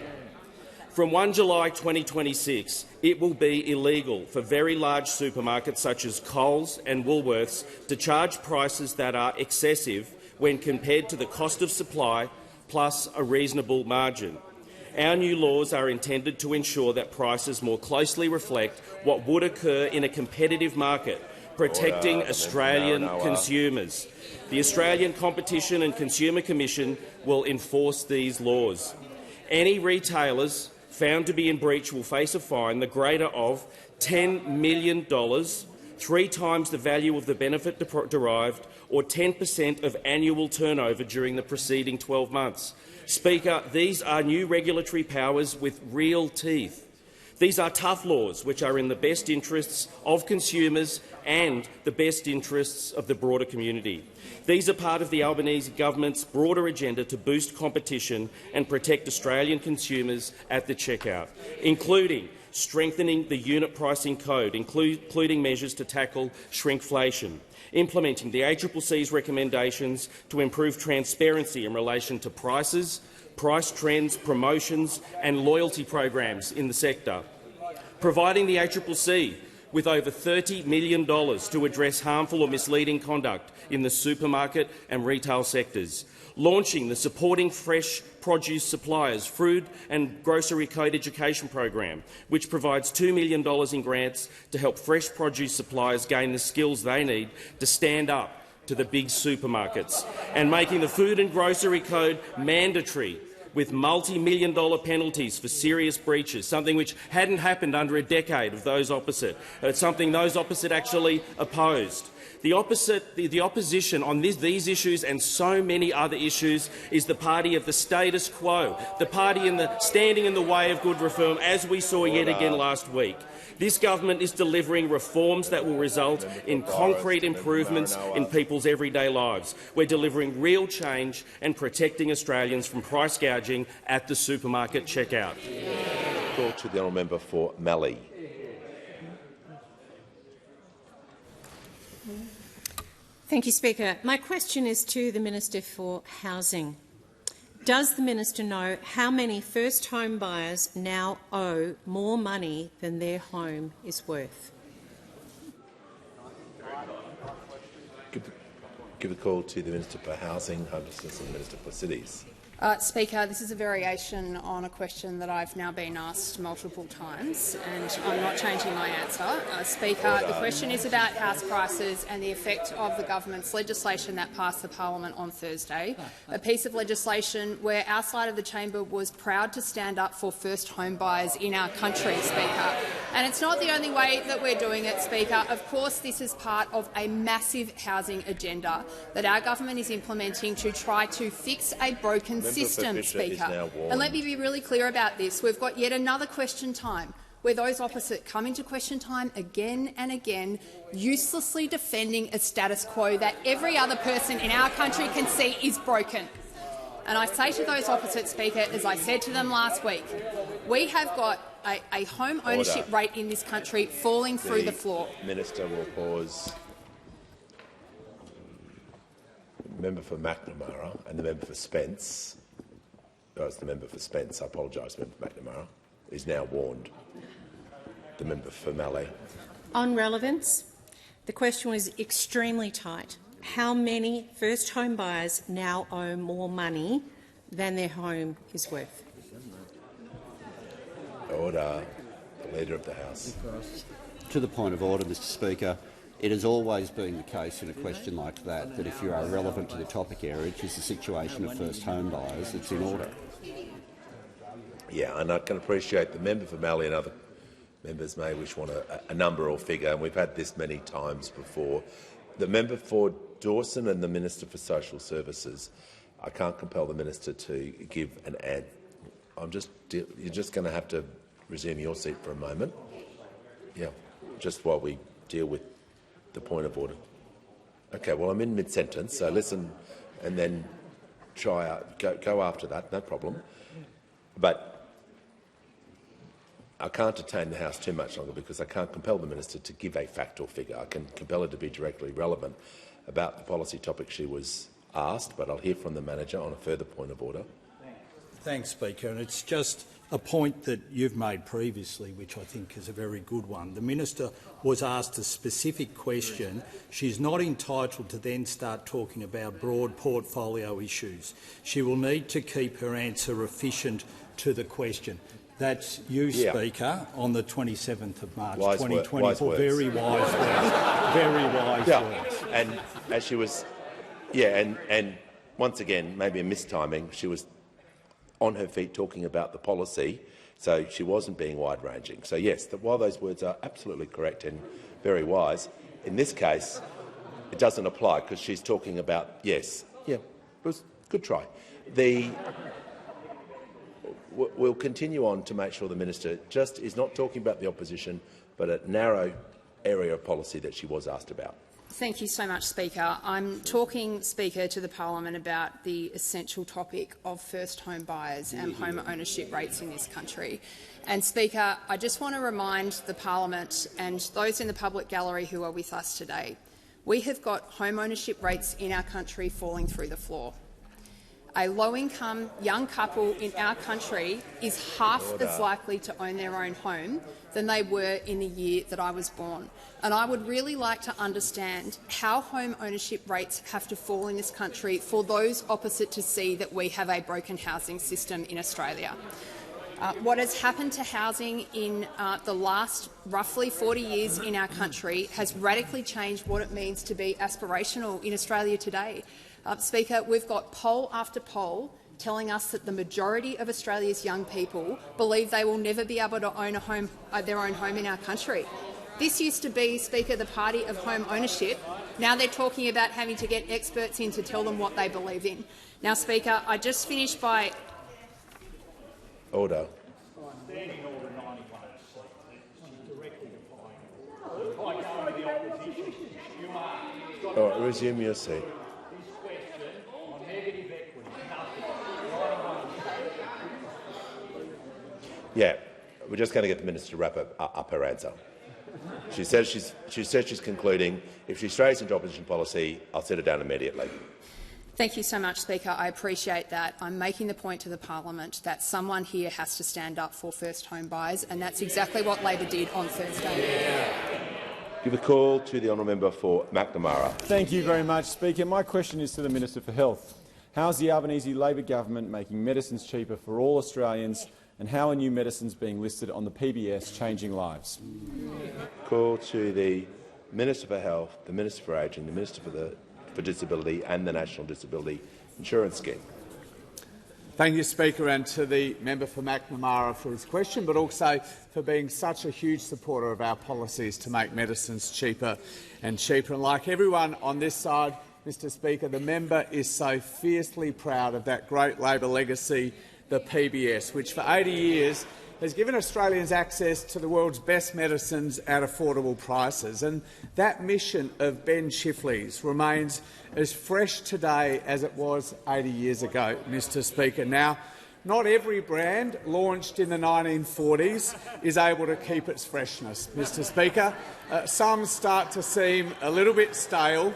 From 1 July 2026, it will be illegal for very large supermarkets such as Coles and Woolworths to charge prices that are excessive when compared to the cost of supply plus a reasonable margin. Our new laws are intended to ensure that prices more closely reflect what would occur in a competitive market, protecting Australian consumers. The Australian Competition and Consumer Commission will enforce these laws. Any retailers found to be in breach will face a fine the greater of $10 million, 3 times the value of the benefit derived, or 10% of annual turnover during the preceding 12 months. Speaker, these are new regulatory powers with real teeth. These are tough laws which are in the best interests of consumers and the best interests of the broader community. These are part of the Albanese government's broader agenda to boost competition and protect Australian consumers at the checkout, including strengthening the unit pricing code, including measures to tackle shrinkflation, implementing the ACCC's recommendations to improve transparency in relation to prices, price trends, promotions and loyalty programs in the sector, providing the ACCC with over $30 million to address harmful or misleading conduct in the supermarket and retail sectors, launching the Supporting Fresh Produce Suppliers Food and Grocery Code Education Program, which provides $2 million in grants to help fresh produce suppliers gain the skills they need to stand up to the big supermarkets, and making the Food and Grocery Code mandatory with multi-million-dollar penalties for serious breaches, something which hadn't happened under a decade of those opposite. It's something those opposite actually opposed. The opposition on these issues and so many other issues is the party of the status quo, the party standing in the way of good reform, as we saw yet again last week. This government is delivering reforms that will result in concrete improvements in people's everyday lives. We're delivering real change and protecting Australians from price gouging at the supermarket checkout. Call to the honourable member for Mallee. Thank you, Speaker. My question is to the Minister for Housing. Does the minister know how many first home buyers now owe more money than their home is worth? Give a call to the Minister for Housing, Homelessness and the Minister for Cities. Speaker, this is a variation on a question that I've now been asked multiple times, and I'm not changing my answer. Speaker, the question is about house prices and the effect of the government's legislation that passed the parliament on Thursday, a piece of legislation where our side of the chamber was proud to stand up for first home buyers in our country, Speaker. And it's not the only way that we're doing it, Speaker. Of course, this is part of a massive housing agenda that our government is implementing to try to fix a broken system, Speaker. And let me be really clear about this. We've got yet another question time where those opposite come into question time again and again, uselessly defending a status quo that every other person in our country can see is broken. And I say to those opposite, Speaker, as I said to them last week, we have got a home ownership rate in this country falling through the floor. Minister will pause. The member for McNamara and the member for Spence. It's the member for Spence. I apologise, member for McNamara. Is now warned. The member for Mallee. On relevance, the question was extremely tight. How many first home buyers now owe more money than their home is worth? Order. The Leader of the House. To the point of order, Mr Speaker, it has always been the case in a question like that that if you are relevant to the topic area, which is the situation of first home buyers, it's in order. Yeah, and I can appreciate the member for Mallee and other members may wish want a number or figure, and we've had this many times before. The member for Dawson and the Minister for Social Services, I can't compel the minister to give an ad. You're just going to have to resume your seat for a moment. Yeah, just while we deal with the point of order. Okay, well, I'm in mid-sentence, so listen and then go after that, no problem. But I can't detain the House too much longer because I can't compel the minister to give a fact or figure. I can compel her to be directly relevant about the policy topic she was asked, but I'll hear from the manager on a further point of order. Thanks, Speaker. And it's just a point that you've made previously, which I think is a very good one. The minister was asked a specific question. She's not entitled to then start talking about broad portfolio issues. She will need to keep her answer efficient to the question. That's you, Speaker, on the 27th of March 2024. Very wise words. Very wise words. And as she was, and once again, maybe a mistiming, she was on her feet talking about the policy, so she wasn't being wide-ranging. So yes, while those words are absolutely correct and very wise, in this case it doesn't apply because she's talking about, it was a good try. We'll continue on to make sure the minister just is not talking about the opposition but a narrow area of policy that she was asked about. Thank you so much, Speaker. I'm talking, Speaker, to the parliament about the essential topic of first home buyers and home ownership rates in this country. And, Speaker, I just want to remind the parliament and those in the public gallery who are with us today, we have got home ownership rates in our country falling through the floor. a low-income young couple in our country is half as likely to own their own home than they were in the year that I was born. And I would really like to understand how home ownership rates have to fall in this country for those opposite to see that we have a broken housing system in Australia. What has happened to housing in the last roughly 40 years in our country has radically changed what it means to be aspirational in Australia today. Speaker, we've got poll after poll telling us that the majority of Australia's young people believe they will never be able to own a home, their own home in our country. This used to be, Speaker, the party of home ownership. Now they're talking about having to get experts in to tell them what they believe in. Now, Speaker, I just finished by... Order. Resume your seat. Yeah, we're just going to get the minister to wrap up her answer. She says she's concluding. If she strays into opposition policy, I'll set her down immediately. Thank you so much, Speaker. I appreciate that. I'm making the point to the parliament that someone here has to stand up for first home buyers, and that's exactly what Labor did on Thursday. Give a call to the honourable member for McNamara. Thank you very much, Speaker. My question is to the Minister for Health. How is the Albanese Labor government making medicines cheaper for all Australians, and how are new medicines being listed on the PBS changing lives? Call to the Minister for Health, the Minister for Ageing, the Minister for Disability and the National Disability Insurance Scheme. Thank you, Speaker, and to the member for McNamara for his question, but also for being such a huge supporter of our policies to make medicines cheaper and cheaper. And like everyone on this side, Mr Speaker, the member is so fiercely proud of that great Labor legacy, the PBS, which for 80 years has given Australians access to the world's best medicines at affordable prices. And that mission of Ben Chifley's remains as fresh today as it was 80 years ago, Mr Speaker. Now, not every brand launched in the 1940s is able to keep its freshness, Mr Speaker. Some start to seem a little bit stale,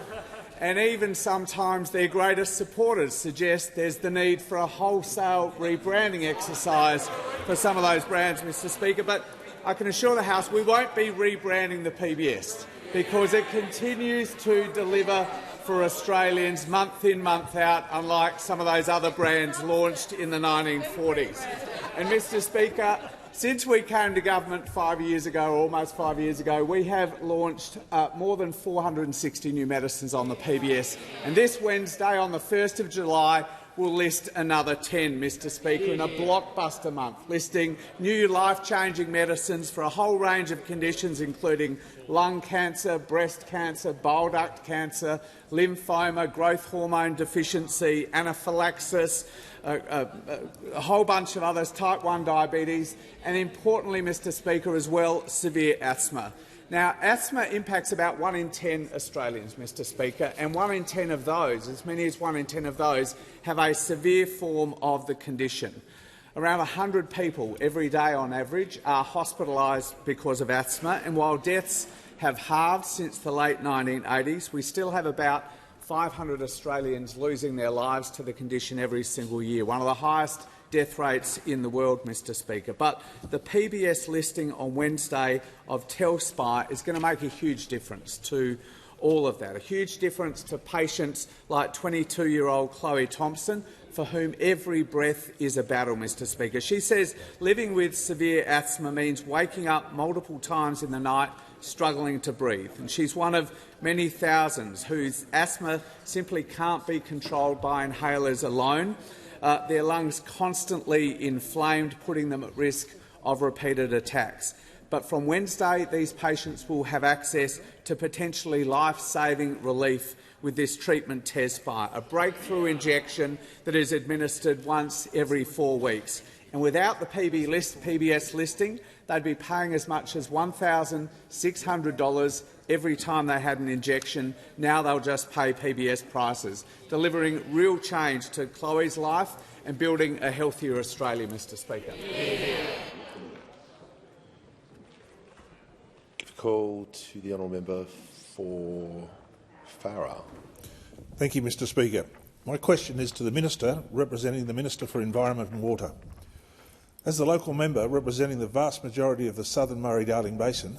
and even sometimes their greatest supporters suggest there's the need for a wholesale rebranding exercise for some of those brands, Mr Speaker. But I can assure the House we won't be rebranding the PBS because it continues to deliver for Australians month in, month out, unlike some of those other brands launched in the 1940s. And, Mr Speaker, since we came to government 5 years ago, or almost 5 years ago, we have launched more than 460 new medicines on the PBS. And this Wednesday, on the 1st of July, we'll list another 10, Mr Speaker, in a blockbuster month, listing new life-changing medicines for a whole range of conditions, including lung cancer, breast cancer, bile duct cancer, lymphoma, growth hormone deficiency, anaphylaxis, a whole bunch of others, type 1 diabetes, and importantly, Mr Speaker, as well, severe asthma. Now, asthma impacts about 1 in 10 Australians, Mr Speaker, and 1 in 10 of those, as many as 1 in 10 of those, have a severe form of the condition. Around 100 people every day on average are hospitalised because of asthma, and while deaths have halved since the late 1980s, we still have about 500 Australians losing their lives to the condition every single year, one of the highest death rates in the world, Mr Speaker. But the PBS listing on Wednesday of Telspi is going to make a huge difference to all of that, a huge difference to patients like 22-year-old Chloe Thompson, for whom every breath is a battle, Mr Speaker. She says living with severe asthma means waking up multiple times in the night struggling to breathe, and she's one of many thousands whose asthma simply can't be controlled by inhalers alone. Their lungs constantly inflamed, putting them at risk of repeated attacks. But from Wednesday, these patients will have access to potentially life-saving relief with this treatment Telspi, a breakthrough injection that is administered once every 4 weeks. And without the PBS listing, they'd be paying as much as $1,600 every time they had an injection. Now they'll just pay PBS prices, delivering real change to Chloe's life and building a healthier Australia, Mr Speaker. Call to the honourable member for Farrer. Thank you, Mr Speaker. My question is to the Minister representing the Minister for Environment and Water. As the local member representing the vast majority of the southern Murray-Darling Basin,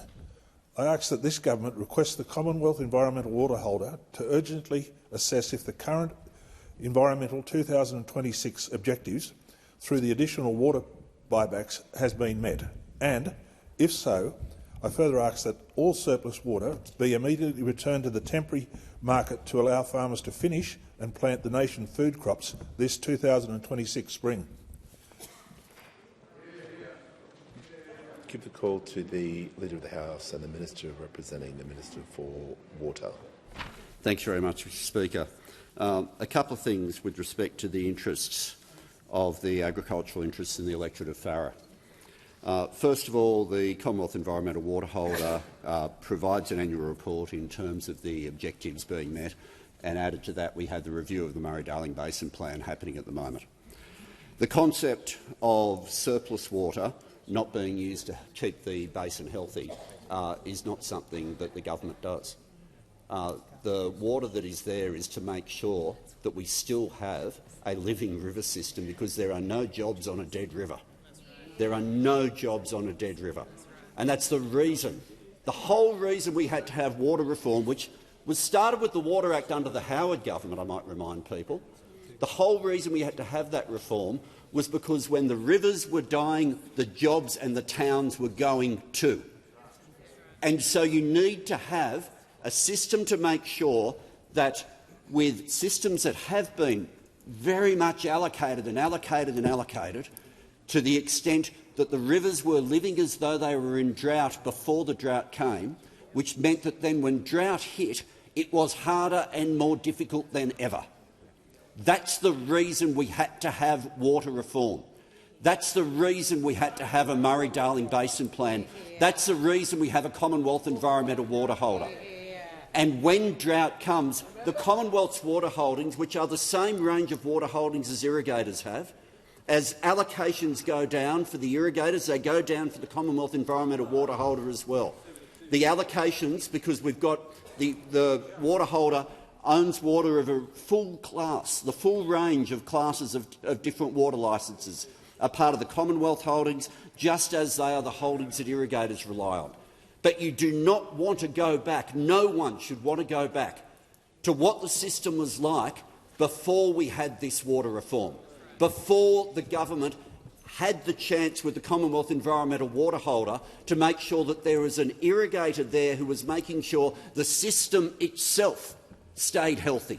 I ask that this government request the Commonwealth Environmental Water Holder to urgently assess if the current environmental 2026 objectives through the additional water buybacks has been met, and, if so, I further ask that all surplus water be immediately returned to the temporary market to allow farmers to finish and plant the nation's food crops this 2026 spring. Give the call to the Leader of the House and the Minister representing the Minister for Water. Thanks very much, Mr Speaker. A couple of things with respect to the interests of the agricultural interests in the electorate of Farrer. First of all, the Commonwealth Environmental Water Holder provides an annual report in terms of the objectives being met, and added to that we have the review of the Murray-Darling Basin Plan happening at the moment. The concept of surplus water not being used to keep the basin healthy is not something that the government does. The water that is there is to make sure that we still have a living river system, because there are no jobs on a dead river. There are no jobs on a dead river. And that's the reason, the whole reason we had to have water reform, which was started with the Water Act under the Howard government, I might remind people. The whole reason we had to have that reform was because when the rivers were dying, the jobs and the towns were going too. And so you need to have a system to make sure that, with systems that have been very much allocated and allocated and allocated, to the extent that the rivers were living as though they were in drought before the drought came, which meant that then when drought hit, it was harder and more difficult than ever. That's the reason we had to have water reform. That's the reason we had to have a Murray-Darling Basin Plan. That's the reason we have a Commonwealth Environmental Water Holder. And when drought comes, the Commonwealth's water holdings, which are the same range of water holdings as irrigators have, as allocations go down for the irrigators, they go down for the Commonwealth Environmental Water Holder as well. The allocations, because we've got the water holder owns water of a full class, the full range of classes of different water licences, are part of the Commonwealth holdings, just as they are the holdings that irrigators rely on. But you do not want to go back, no one should want to go back to what the system was like before we had this water reform, before the government had the chance with the Commonwealth Environmental Water Holder to make sure that there was an irrigator there who was making sure the system itself stayed healthy.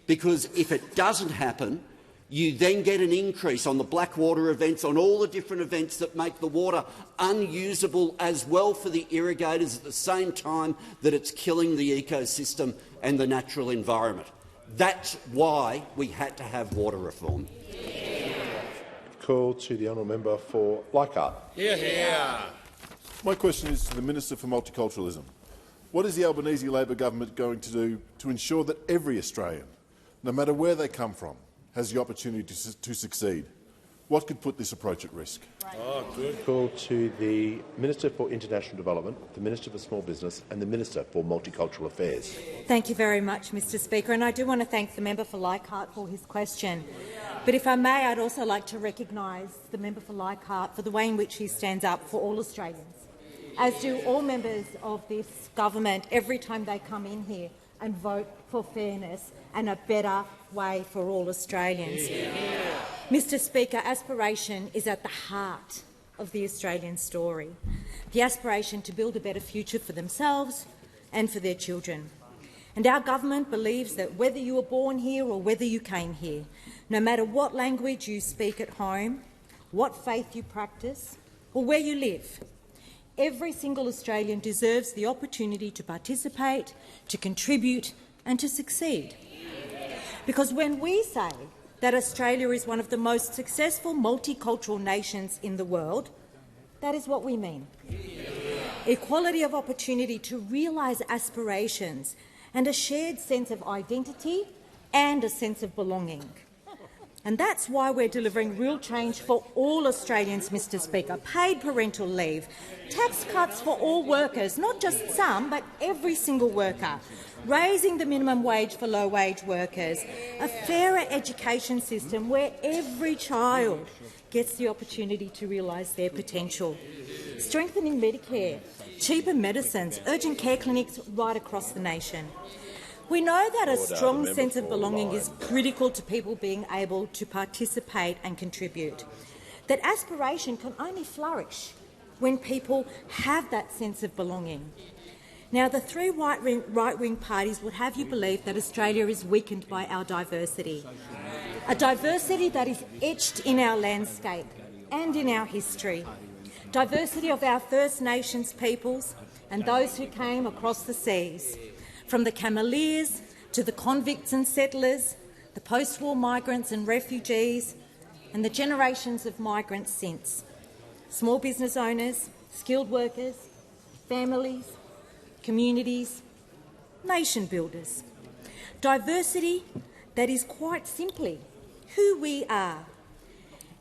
Because if it doesn't happen, you then get an increase on the black water events, on all the different events that make the water unusable as well for the irrigators at the same time that it's killing the ecosystem and the natural environment. That's why we had to have water reform. Call to the honourable member for Leichhardt. My question is to the Minister for Multiculturalism. What is the Albanese Labor government going to do to ensure that every Australian, no matter where they come from, has the opportunity to succeed? What could put this approach at risk? Good. Call to the Minister for International Development, the Minister for Small Business and the Minister for Multicultural Affairs. Thank you very much, Mr Speaker, and I do want to thank the member for Leichhardt for his question. But if I may, I'd also like to recognise the member for Leichhardt for the way in which he stands up for all Australians, as do all members of this government every time they come in here and vote for fairness and a better way for all Australians. Mr Speaker, aspiration is at the heart of the Australian story, the aspiration to build a better future for themselves and for their children. And our government believes that whether you were born here or whether you came here, no matter what language you speak at home, what faith you practice or where you live, every single Australian deserves the opportunity to participate, to contribute and to succeed. Because when we say that Australia is one of the most successful multicultural nations in the world, that is what we mean. Equality of opportunity to realise aspirations and a shared sense of identity and a sense of belonging. And that's why we're delivering real change for all Australians, Mr Speaker. Paid parental leave, tax cuts for all workers, not just some, but every single worker, raising the minimum wage for low-wage workers, a fairer education system where every child gets the opportunity to realise their potential, strengthening Medicare, cheaper medicines, urgent care clinics right across the nation. We know that a strong sense of belonging is critical to people being able to participate and contribute, that aspiration can only flourish when people have that sense of belonging. Now, the three right-wing parties would have you believe that Australia is weakened by our diversity, a diversity that is etched in our landscape and in our history, diversity of our First Nations peoples and those who came across the seas, from the Cameleers to the convicts and settlers, the post-war migrants and refugees, and the generations of migrants since. Small business owners, skilled workers, families, communities, nation builders. Diversity that is quite simply who we are.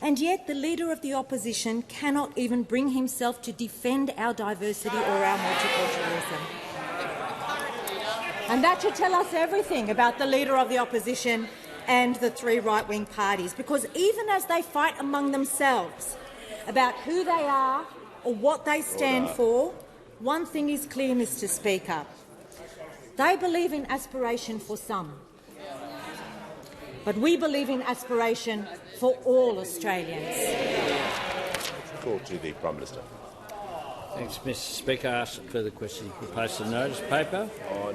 And yet the Leader of the Opposition cannot even bring himself to defend our diversity or our multiculturalism. And that should tell us everything about the Leader of the Opposition and the three right-wing parties, because even as they fight among themselves about who they are or what they stand for, one thing is clear, Mr Speaker. They believe in aspiration for some, but we believe in aspiration for all Australians. Call to the Prime Minister. Thanks, Mr Speaker. I ask further questions. You can post the notice paper.